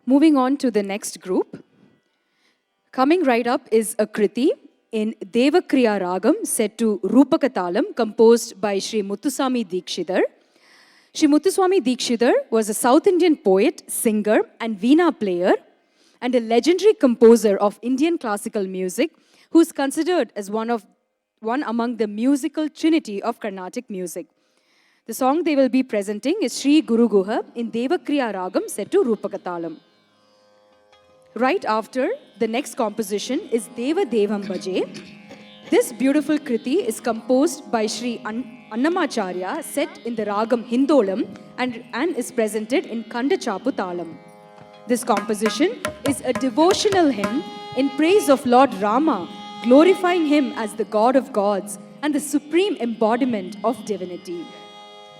Moving on to the next group. Coming right up is a Kriti in Devakriya Ragam set to Rupakatalam, composed by Sri Muthuswami Dikshidhar. Sri Muthuswami Dikshidhar was a South Indian poet, singer, and veena player, and a legendary composer of Indian classical music, who is considered as one among the musical trinity of Carnatic music. The song they will be presenting is Sri Guru Guha in Devakriya Ragam set to Rupakatalam. Right after, the next composition is Deva Devam Bhaje. This beautiful Kriti is composed by Sri Annamacharya, set in the Ragam Hindolam and is presented in Kandachapu Talam. This composition is a devotional hymn in praise of Lord Rama, glorifying him as the God of gods and the supreme embodiment of divinity.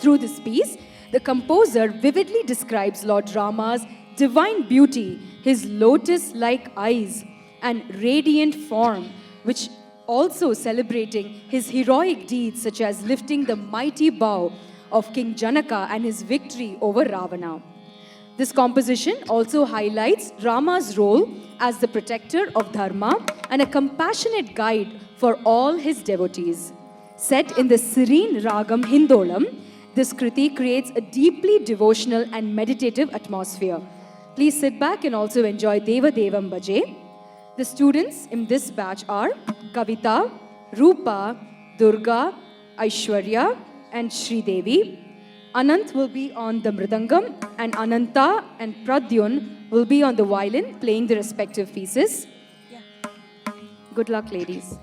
Through this piece, the composer vividly describes Lord Rama's divine beauty, his lotus-like eyes and radiant form, which also celebrating his heroic deeds such as lifting the mighty bow of King Janaka and his victory over Ravana. This composition also highlights Rama's role as the protector of Dharma and a compassionate guide for all his devotees. Set in the serene Ragam Hindolam, this Kriti creates a deeply devotional and meditative atmosphere. Please sit back and also enjoy Deva Devam Bhaje. The students in this batch are Kavita, Rupa, Durga, Aishwarya, and Sri Devi. Anant will be on the mridangam, and Ananta and Pradyun will be on the violin, playing the respective pieces. Good luck, ladies.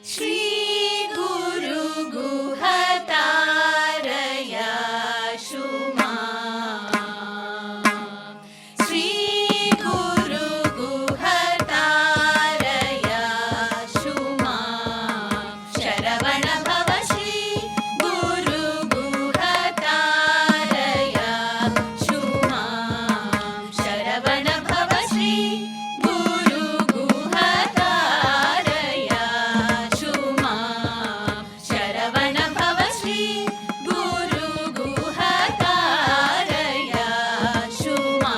Shri Guru Guha Taraya Shuma. Shri Guru Guha Taraya Shuma. Sharavana Bhava Shri Guru Guha Taraya Shuma. Sharavana Bhava Shri Guru Guha Taraya Shuma. Sharavana Bhava Shri Guru Guha Taraya Shuma.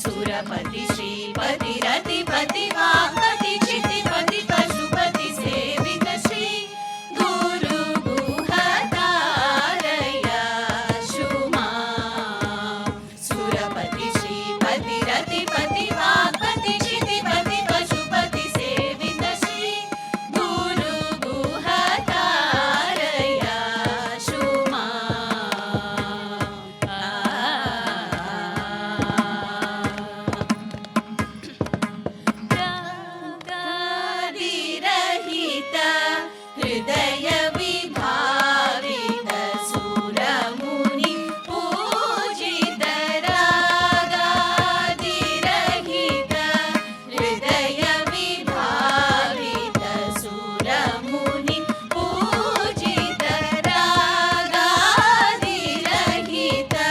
Surapati Shripati Ratipati Vakati Chitipati Pashupati Sevita Shri Guru Guha Taraya Shuma. Surapati Shripati Ratipati Vakati Chitipati Pashupati Sevita Shri Guru Guha Taraya Shuma. Ragadhirahita Hridaya Vibhavita Suramuni Pujita Ragadhirahita Hridaya Vibhavita Suramuni Pujita Ragadhirahita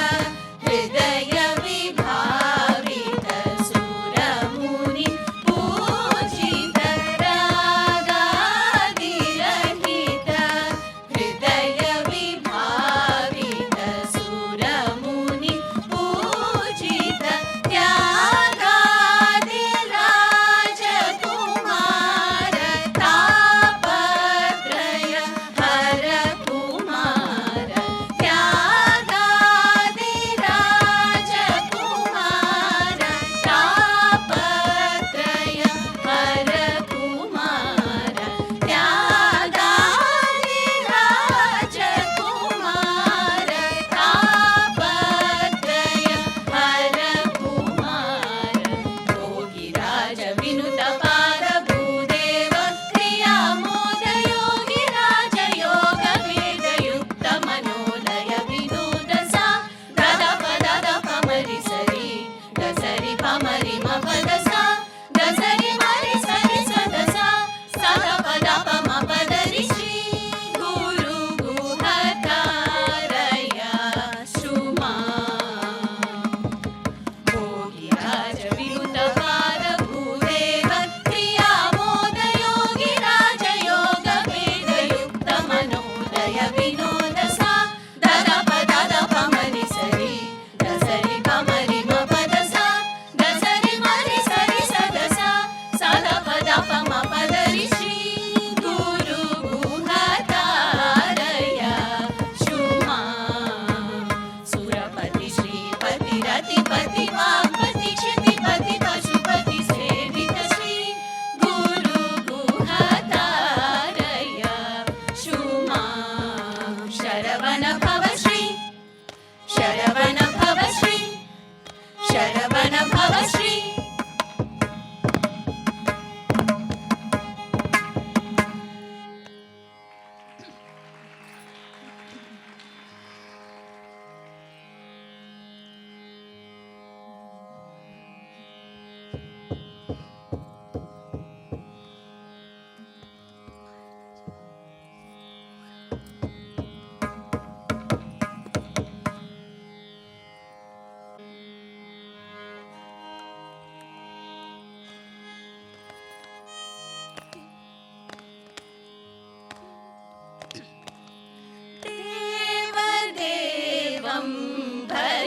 Hridaya Vibhavita Suramuni Pujita Ragadhirahita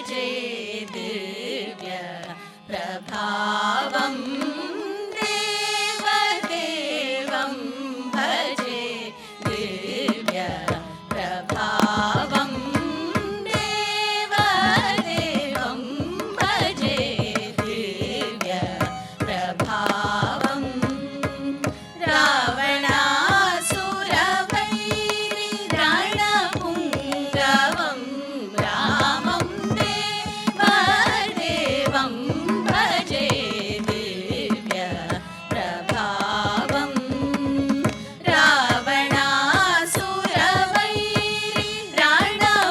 भजे दिव्य प्रभावं देवदेवं भजे दिव्य प्रभावं देवदेवं भजे दिव्य प्रभावं रावणासुरवैरिरणपुङ्गवं रामं देवदेवं भजे दिव्य प्रभावं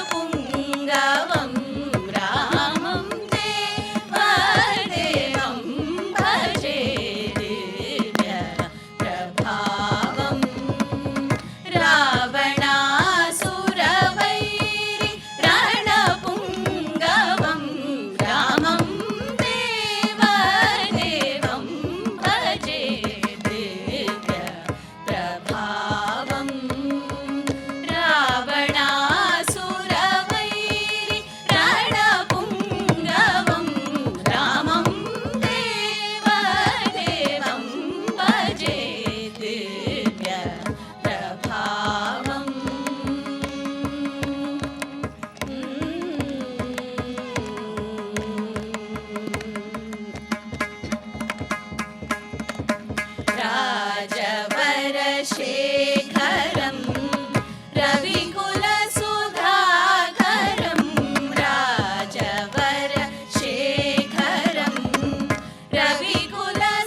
रावणासुरवैरिरणपुङ्गवं रामं देवदेवं भजे दिव्य प्रभावं रावणासुरवैरिरणपुङ्गवं रामं देवदेवं भजे दिव्य प्रभावं रावणासुरवैरिरणपुङ्गवं रामं देवदेवं भजे दिव्य प्रभावं राजवरशेखरं रविकुलसुधाकरं राजवरशेखरं रविकुलसुधाकरं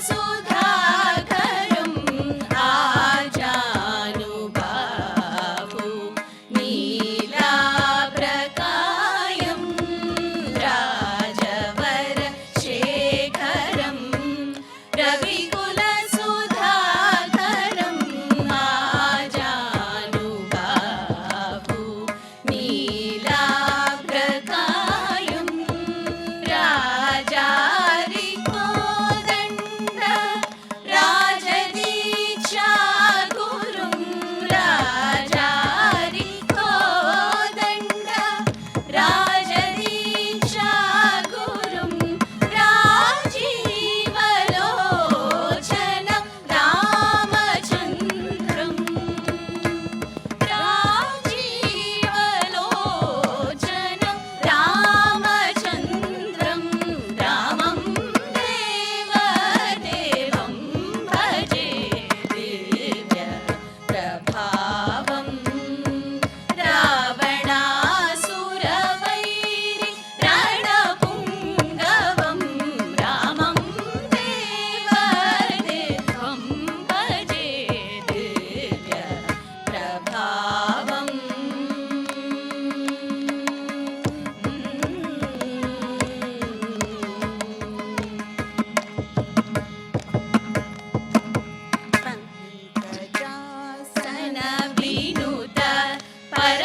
आजानुबाहु नीलाभ्रकायं राजवरशेखरं रविकुलसुधाकरं आजानुबाहु नीलाभ्रकायं राजारिकोदण्ड राजदीक्षागुरुं राजारिकोदण्ड राजदीक्षागुरुं राजीवलोचन रामचन्द्रं राजीवलोचन रामचन्द्रं रामं देवदेवं भजे दिव्य प्रभावं रावणासुरवैरिरणपुङ्गवं रामं देवदेवं भजे दिव्य प्रभावं पङ्कजासन विनुत पर